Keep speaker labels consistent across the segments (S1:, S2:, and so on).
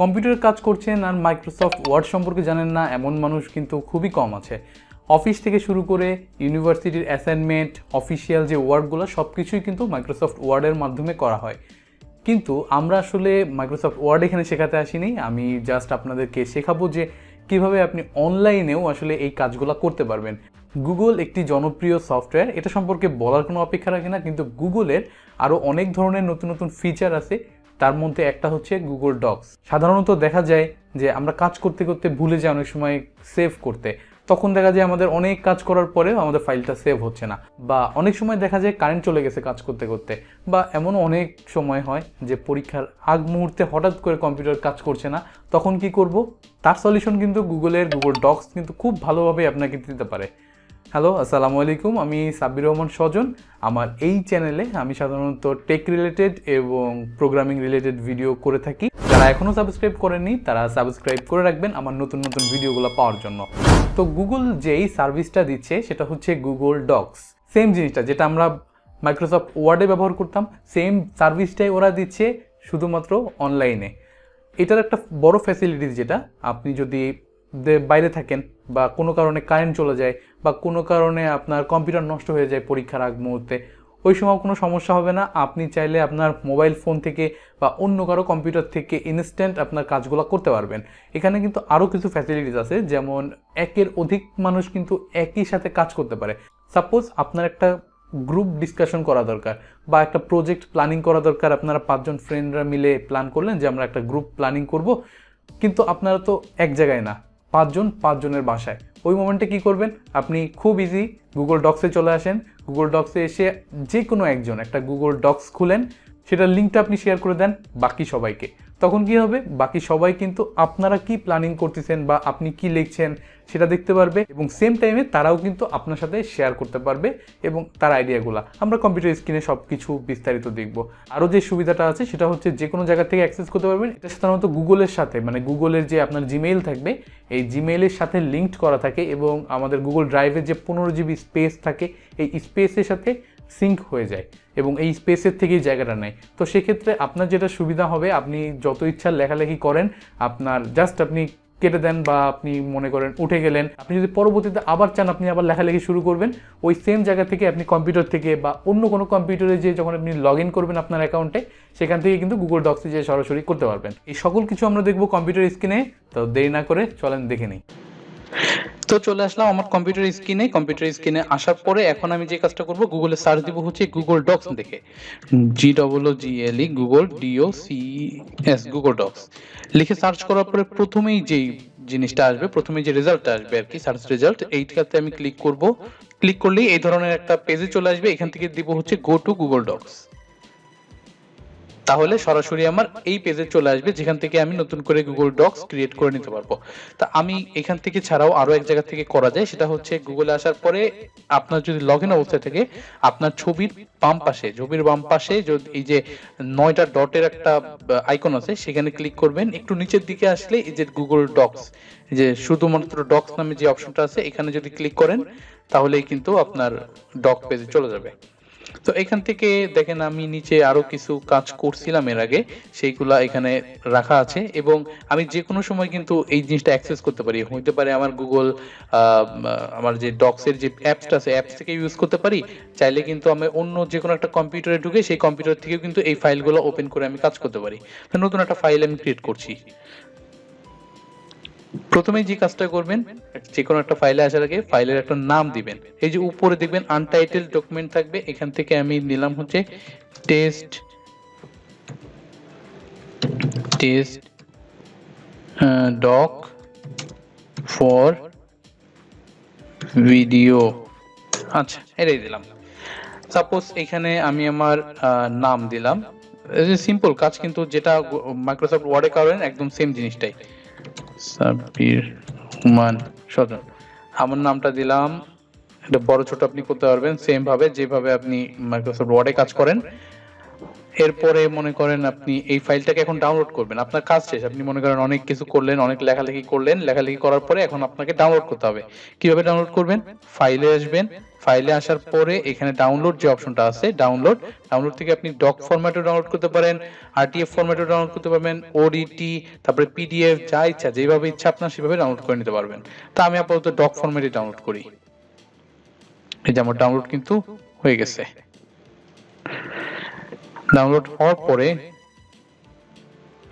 S1: কম্পিউটারে কাজ করছেন আর মাইক্রোসফট ওয়ার্ড সম্পর্কে জানেন না এমন মানুষ কিন্তু খুবই কম আছে। অফিস থেকে শুরু করে ইউনিভার্সিটির অ্যাসাইনমেন্ট, অফিসিয়াল যে ওয়ার্ডগুলো সব কিছুই কিন্তু মাইক্রোসফট ওয়ার্ডের মাধ্যমে করা হয়। কিন্তু আমরা আসলে মাইক্রোসফট ওয়ার্ড এখানে শেখাতে আসিনি, আমি জাস্ট আপনাদেরকে শেখাবো যে কিভাবে আপনি অনলাইনেও আসলে এই কাজগুলো করতে পারবেন। গুগল একটি জনপ্রিয় সফটওয়্যার, এটা সম্পর্কে বলার কোনো অপেক্ষা রাখে না, কিন্তু গুগলের আরও অনেক ধরনের নতুন নতুন ফিচার আছে। তার মধ্যে একটা হচ্ছে গুগল ডক্স। সাধারণত দেখা যায় যে আমরা কাজ করতে করতে ভুলে যাই অনেক সময় সেভ করতে, তখন দেখা যায় আমাদের অনেক কাজ করার পরেও আমাদের ফাইলটা সেভ হচ্ছে না, বা অনেক সময় দেখা যায় কারেন্ট চলে গেছে কাজ করতে করতে, বা এমনও অনেক সময় হয় যে পরীক্ষার আগ মুহূর্তে হঠাৎ করে কম্পিউটার কাজ করছে না, তখন কি করব? তার সলিউশন কিন্তু গুগল ডক্স কিন্তু খুব ভালোভাবে আপনাকে দিতে পারে। হ্যালো, আসসালামু আলাইকুম, আমি সাব্বির রহমান স্বজন। আমার এই চ্যানেলে আমি সাধারণত টেক রিলেটেড এবং প্রোগ্রামিং রিলেটেড ভিডিও করে থাকি। যারা এখনও সাবস্ক্রাইব করেননি তারা সাবস্ক্রাইব করে রাখবেন আমার নতুন নতুন ভিডিওগুলো পাওয়ার জন্য। তো গুগল যেই সার্ভিসটা দিচ্ছে সেটা হচ্ছে গুগল ডক্স। সেম জিনিসটা যেটা আমরা মাইক্রোসফট ওয়ার্ডে ব্যবহার করতাম, সেম সার্ভিসটাই ওরা দিচ্ছে, শুধুমাত্র অনলাইনে। এটার একটা বড় ফ্যাসিলিটিস, যেটা আপনি যদি বাইরে থাকেন বা কোনো কারণে কারেন্ট চলে যায় বা কোনো কারণে আপনার কম্পিউটার নষ্ট হয়ে যায় পরীক্ষার আগ মুহূর্তে, ওই সময় কোনো সমস্যা হবে না। আপনি চাইলে আপনার মোবাইল ফোন থেকে বা অন্য কারো কম্পিউটার থেকে ইনস্ট্যান্ট আপনার কাজগুলো করতে পারবেন। এখানে কিন্তু আরও কিছু ফ্যাসিলিটিস আছে, যেমন একের অধিক মানুষ কিন্তু একই সাথে কাজ করতে পারে। সাপোজ আপনার একটা গ্রুপ ডিসকাশন করা দরকার বা একটা প্রজেক্ট প্ল্যানিং করা দরকার, আপনারা 5 জন ফ্রেন্ডরা মিলে প্ল্যান করলেন যে আমরা একটা গ্রুপ প্ল্যানিং করব, কিন্তু আপনারা তো এক জায়গায় না, 5 জনের বাসায়। ওই মোমেন্টে কি করবেন? আপনি খুব ইজি গুগল ডক্সে চলে আসেন। গুগল ডক্সে এসে যে কোনো একজন একটা গুগল ডক্স খুলেন, সেটার লিঙ্কটা আপনি শেয়ার করে দেন বাকি সবাইকে। তখন কি হবে? বাকি সবাই কিন্তু আপনারা কি প্ল্যানিং করতেছেন বা আপনি কি লিখছেন সেটা দেখতে পারবে, এবং সেম টাইমে তারাও কিন্তু আপনার সাথে শেয়ার করতে পারবে এবং তার আইডিয়াগুলো। আমরা কম্পিউটার স্ক্রিনে সব কিছু বিস্তারিত দেখব। আরও যে সুবিধাটা আছে সেটা হচ্ছে যে কোনো জায়গা থেকে অ্যাক্সেস করতে পারবেন। এটা সাধারণত গুগলের সাথে, মানে গুগলের যে আপনার জিমেইল থাকবে, এই জিমেইলের সাথে লিঙ্কড করা থাকে, এবং আমাদের গুগল ড্রাইভের যে 15 GB স্পেস থাকে, এই স্পেসের সাথে সিঙ্ক হয়ে যায় এবং এই স্পেসের থেকেই জায়গাটা নেয়। তো সেক্ষেত্রে আপনার যেটা সুবিধা হবে, আপনি যত ইচ্ছা লেখালেখি করেন, আপনার জাস্ট আপনি কেটে দেন বা আপনি মনে করেন উঠে গেলেন, আপনি যদি পরবর্তীতে আবার চান আপনি আবার লেখালেখি শুরু করবেন, ওই সেম জায়গা থেকে আপনি কম্পিউটার থেকে বা অন্য কোনো কম্পিউটারে যে যখন আপনি লগ ইন করবেন আপনার অ্যাকাউন্টে, সেখান থেকে কিন্তু গুগল ডক্সে যে সরাসরি করতে পারবেন। এই সকল কিছু আমরা দেখবো কম্পিউটার স্ক্রিনে। তো দেরি না করে চলেন দেখে নিই। তো চলে আসলাম আমার কম্পিউটার স্ক্রিনে আসার পরে এখন আমি যে কাজটা করব, গুগলে সার্চ দিব হচ্ছে গুগল ডক্স দেখে, GOOGLE Google DOCS Google docs লিখে সার্চ করার পরে প্রথমেই যেই জিনিসটা আসবে, প্রথমেই যে রেজাল্টটা আসবে আর কি, সার্চ রেজাল্ট, এইটাতে আমি ক্লিক করব। ক্লিক করলেই এই ধরনের একটা পেজে চলে আসবে। এখান থেকে দিব হচ্ছে গো টু গুগল ডক্স। তাহলে সরাসরি আমার এই পেজে চলে আসবে, যেখান থেকে আমি নতুন করে গুগল ডক্স ক্রিয়েট করে নিতে পারবো। তা আমি এখান থেকে ছাড়াও আরো এক জায়গা থেকে করা যায়, সেটা হচ্ছে গুগলে আসার পরে আপনার যদি লগ ইন অবস্থায় থাকে, আপনার ছবির বাম পাশে যদি এই যে 9টা ডটের একটা আইকন আছে, সেখানে ক্লিক করবেন। একটু নিচের দিকে আসলে এই যে গুগল ডক্স, যে শুধুমাত্র ডক্স নামে যে অপশনটা আছে, এখানে যদি ক্লিক করেন তাহলেই কিন্তু আপনার ডক পেজে চলে যাবে। তো এখান থেকে দেখেন আমি নিচে আরো কিছু কাজ করছিলাম এর আগে, সেইগুলা এখানে রাখা আছে, এবং আমি যে কোনো সময় কিন্তু এই জিনিসটা অ্যাক্সেস করতে পারি। হইতে পারে আমার গুগল আমার যে ডক্সের যে অ্যাপসটা আছে, অ্যাপস থেকে ইউজ করতে পারি। চাইলে কিন্তু আমি অন্য যে কোনো একটা কম্পিউটারে ঢুকে সেই কম্পিউটার থেকেও কিন্তু এই ফাইলগুলো ওপেন করে আমি কাজ করতে পারি। তো নতুন একটা ফাইল আমি ক্রিয়েট করছি। প্রথমে যে কাজটা করবেন, যে কোনো একটা ফাইলে আসার আগে ফাইলের একটা নাম দিবেন। এই যে উপরে দেখবেন আনটাইটেলড ডকুমেন্ট থাকবে, এখান থেকে আমি নিলাম হচ্ছে টেস্ট ডক ফর ভিডিও। আচ্ছা, এটাই দিলাম। সাপোজ এখানে আমি আমার নাম দিলাম। সিম্পল কাজ, কিন্তু যেটা মাইক্রোসফট ওয়ার্ডে করেন একদম সেম জিনিসটাই, সাব্বির রহমান স্বজন। আমার নামটা দিলাম, এটা বড় ছোট আপনি করতে পারবেন সেম ভাবে যেভাবে আপনি মাইক্রোসফট ওয়ার্ডে কাজ করেন। এরপরে মনে করেন আপনি এই ফাইলটাকে এখন ডাউনলোড করবেন। আপনার কাজ শেষ, আপনি মনে করেন অনেক কিছু করলেন, অনেক লেখালেখি করার পরে এখন আপনাকে ডাউনলোড করতে হবে। কিভাবে ডাউনলোড করবেন? ফাইলে আসবেন, ফাইলে আসার পরে এখানে ডাউনলোড যে অপশনটা আছে, ডাউনলোড থেকে আপনি ডক ফরম্যাটেও ডাউনলোড করতে পারেন, আরটিএফ ফরম্যাটেও ডাউনলোড করতে পারবেন, ওডিটি, তারপরে পিডিএফ, যা ইচ্ছা যেভাবে ইচ্ছা আপনার সেভাবে ডাউনলোড করে নিতে পারবেন। তো আমি আপাতত ডক ফরম্যাটে ডাউনলোড করি। এই যে আমার ডাউনলোড কিন্তু হয়ে গেছে। ডাউনলোড হওয়ার পরে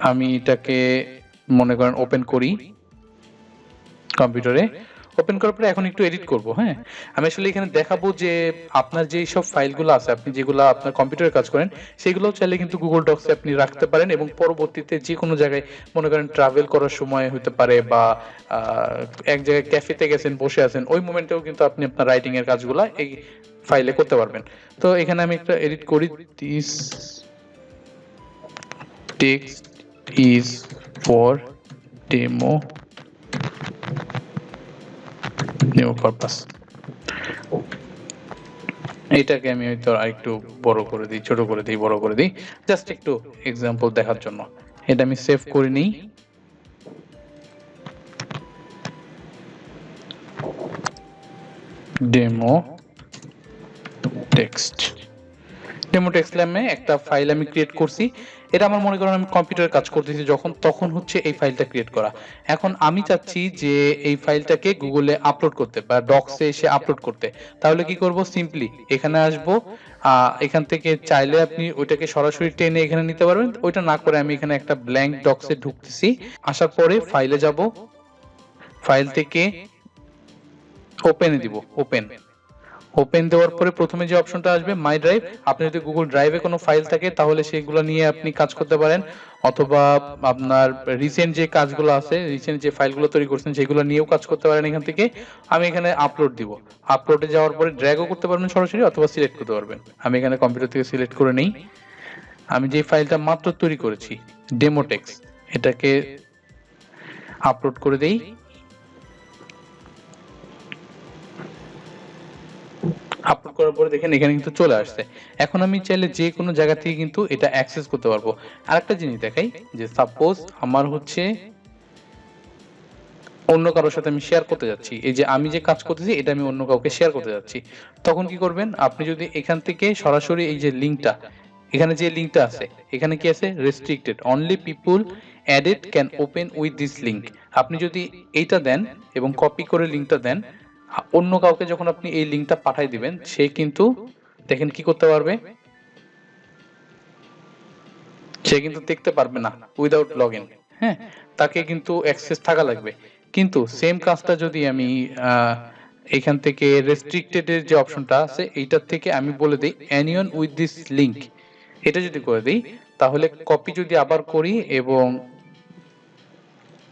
S1: আমি এটাকে মনে করেন ওপেন করি কম্পিউটারে। ওপেন করার পরে এখন একটু এডিট করব। হ্যাঁ, আমি আসলে এখানে দেখাবো যে আপনার যে সব ফাইলগুলো আছে, আপনি যেগুলো আপনার কম্পিউটারে কাজ করেন, সেগুলো চাইলে কিন্তু গুগল ডক্সে আপনি রাখতে পারেন এবং পরবর্তীতে যে কোনো জায়গায় মনে করেন ট্রাভেল করার সময় হতে পারে বা এক জায়গায় ক্যাফেতে গেছেন, বসে আছেন, ওই মোমেন্টেও কিন্তু আপনি আপনার রাইটিং এর কাজগুলো এই ফাইলে করতে পারবেন। তো এখানে আমি একটা এডিট করি, this text is for demo purpose. এটাকে আমি হয়তো আরেকটু বড় করে দিই, ছোট করে দিই, বড় করে দিই, জাস্ট একটু এক্সাম্পল দেখার জন্য। এটা আমি সেভ করে নিই। ডেমো টেক্সট নামে একটা ফাইল আমি ক্রিয়েট করছি। এটা আমার মনে করেন আমি কম্পিউটারে কাজ করতেছি যখন, তখন হচ্ছে এই ফাইলটা ক্রিয়েট করা। এখন আমি চাচ্ছি যে এই ফাইলটাকে গুগলে আপলোড করতে বা ডক্সে এসে আপলোড করতে। তাহলে কি করব, সিম্পলি এখানে আসব, এখান থেকে চাইলে আপনি ওইটাকে সরাসরি টেনে এখানে নিতে পারবেন। ওইটা না করে আমি এখানে একটা ব্ল্যাঙ্ক ডক্সে ঢুকতেছি। আসার পরে ফাইলে যাব, ফাইল থেকে ওপেনে দিব, ওপেন দেওয়ার পরে প্রথমে যে অপশনটা আসবে মাই ড্রাইভ। আপনি যদি গুগল ড্রাইভে কোনো ফাইল থাকে তাহলে সেগুলো নিয়ে আপনি কাজ করতে পারেন, অথবা আপনার রিসেন্ট যে কাজগুলো আছে, রিসেন্ট যে ফাইলগুলো তৈরি করছেন সেগুলো নিয়েও কাজ করতে পারেন এখান থেকে। আমি এখানে আপলোড দিব, আপলোডে যাওয়ার পরে ড্র্যাগও করতে পারবেন সরাসরি, অথবা সিলেক্ট করতে পারবেন। আমি এখানে কম্পিউটার থেকে সিলেক্ট করে নেই। আমি যে ফাইলটা মাত্র তৈরি করেছি ডেমোটেক্স, এটাকে আপলোড করে দেই। আপলোড করার পরে দেখেন এখানে কিন্তু চলে আসছে। এখন আমি চাইলে যে কোনো জায়গা থেকে কিন্তু এটা অ্যাক্সেস করতে পারবো। আরেকটা জিনিস দেখাই, যে সাপোজ আমার হচ্ছে অন্য কারোর সাথে আমি শেয়ার করতে যাচ্ছি, এই যে আমি যে কাজ করতেছি এটা আমি অন্য কাউকে শেয়ার করতে যাচ্ছি, তখন কি করবেন, আপনি যদি এখান থেকে সরাসরি এই যে লিঙ্কটা, এখানে যে লিঙ্কটা আছে, এখানে কি আছে, restricted, only people added can open with this link. আপনি যদি এইটা দেন এবং কপি করে লিঙ্কটা দেন, অন্য কাউকে যখন আপনি এই লিঙ্কটা পাঠাই দিবেন, সে কিন্তু দেখেন কি করতে পারবে, সে কিন্তু দেখতে পারবে না উইদাউট লগ ইন। হ্যাঁ, তাকে কিন্তু অ্যাক্সেস থাকা লাগবে। কিন্তু সেম কাজটা যদি আমি এখান থেকে রেস্ট্রিক্টেড এর যে অপশনটা আছে এইটার থেকে আমি বলে দিই এনিওন উইথ দিস লিঙ্ক, এটা যদি করে দিই, তাহলে কপি যদি আবার করি এবং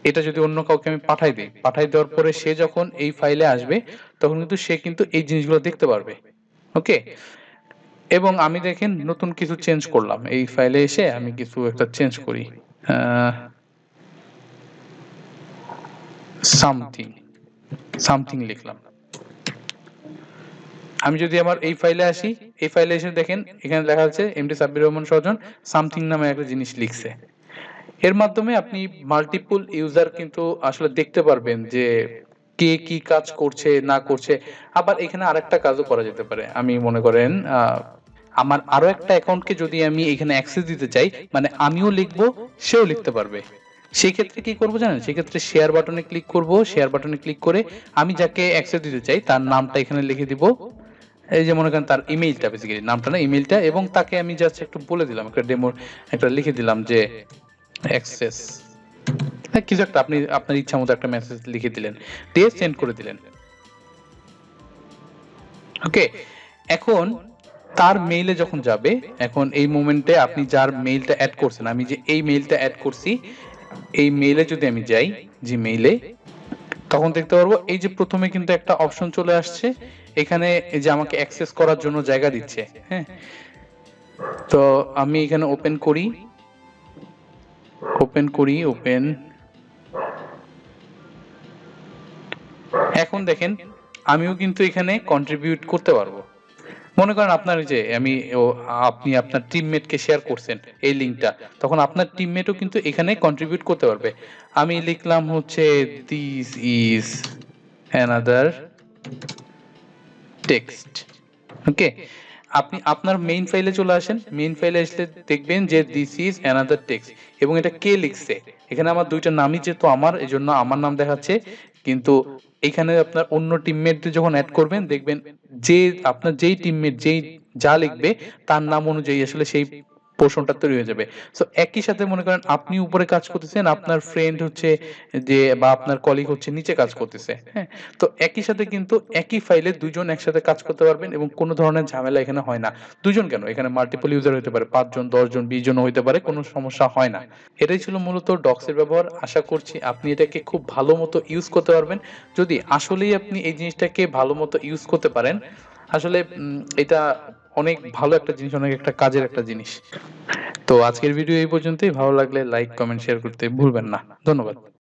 S1: এটা যদি অন্য কাউকে আমি পাঠাই দিই, পাঠাই দেওয়ার পরে সে যখন এই ফাইলে আসবে তখন কিন্তু সে কিন্তু এই জিনিসগুলো দেখতে পারবে। ওকে, এবং আমি দেখেন নতুন কিছু চেঞ্জ করলাম, এই ফাইলে এসে আমি কিছু একটা চেঞ্জ করি, সামথিং লিখলাম। আমি যদি আমার এই ফাইলে আসি, এই ফাইলে এসে দেখেন এখানে লেখা আছে এমডি সাব্বির রহমান সজন সামথিং নামে একটা জিনিস লিখছে। এর মাধ্যমে আপনি মাল্টিপল ইউজার কিন্তু আসলে দেখতে পারবেন যে কে কি কাজ করছে না করছে। আবার এখানে আরেকটা কাজও করা যেতে পারে, আমি মনে করেন আমার আরো একটা অ্যাকাউন্টকে যদি আমি এখানে অ্যাক্সেস দিতে চাই, মানে আমিও লিখবো সেও লিখতে পারবে, সেই ক্ষেত্রে কি করবো জানেন, সেই ক্ষেত্রে শেয়ার বাটনে ক্লিক করব, শেয়ার বাটনে ক্লিক করে আমি যাকে অ্যাক্সেস দিতে চাই তার নামটা এখানে লিখে দিব, এই যে মনে করেন তার ইমেইলটা, বেসিক্যালি নামটা না ইমেইলটা, এবং তাকে আমি জাস্ট একটু বলে দিলাম, একটা ডেমো একটা লিখে দিলাম যে অ্যাক্সেস, কিছু একটা আপনি আপনার ইচ্ছা মতো একটা মেসেজ লিখে দিলেন, দিয়ে সেন্ড করে দিলেন। ওকে, এখন তার মেইলে যখন যাবে, এখন এই মোমেন্টে আপনি যার মেইলটা অ্যাড করছেন, আমি যে এই মেইলটা অ্যাড করছি, এই মেইলে যদি আমি যাই জিমেইলে, তখন দেখতে পারবো এই যে প্রথমে কিন্তু একটা অপশন চলে আসছে, এখানে এই যে আমাকে অ্যাক্সেস করার জন্য জায়গা দিচ্ছে। হ্যাঁ, তো আমি এখানে ওপেন করি, ওপেন, এখন দেখেন আমিও কিন্তু এখানে কন্ট্রিবিউট করতে পারবো। মনে করেন আপনার যে আপনি আপনার টিমমেটকে শেয়ার করছেন এই লিঙ্কটা, তখন আপনার টিমমেটও কিন্তু এখানে কন্ট্রিবিউট করতে পারবে। আমি লিখলাম হচ্ছে দিস ইজ অ্যানাদার টেক্সট। ওকে, আপনি আপনার মেইন ফাইলে চলে আসেন। মেইন ফাইলে আসলে দেখবেন যে দিস ইজ অ্যানাদার টেক্সট এবং এটা কে লিখছে। এখানে আমার দুইটা নামই যেহেতু আমার, এজন্য আমার নাম দেখাচ্ছে। কিন্তু এখানে আপনার অন্য টিমমেটদের যখন এড করবেন দেখবেন যে আপনার যেই টিমমেট যা লিখবে তার নাম অনুযায়ী আসলে সেই পোর্শনটা তৈরি হয়ে যাবে। সো একই সাথে মনে করেন আপনি উপরে কাজ করতেছেন, আপনার ফ্রেন্ড হচ্ছে যে বা আপনার কলিগ হচ্ছে নিচে কাজ করতেছে। হ্যাঁ? তো একই সাথে কিন্তু একই ফাইলে ২ জন একসাথে কাজ করতে পারবেন এবং কোনো ধরনের ঝামেলা এখানে হয় না। ২ জন কেন? এখানে মাল্টিপল ইউজার হইতে পারে। ৫ জন, ১০ জন, ২০ জনও হইতে পারে। কোনো সমস্যা হয় না। এটাই ছিল মূলত ডক্স এর ব্যবহার। আশা করছি আপনি এটাকে খুব ভালো মতো ইউজ করতে পারবেন। যদি আসলেই আপনি এই জিনিসটাকে ভালো মতো ইউজ করতে পারেন, আসলে এটা অনেক ভালো একটা জিনিস, অনেক একটা কাজের একটা জিনিস। তো আজকের ভিডিও এই পর্যন্তই। ভালো লাগলে লাইক, কমেন্ট, শেয়ার করতে ভুলবেন না। ধন্যবাদ।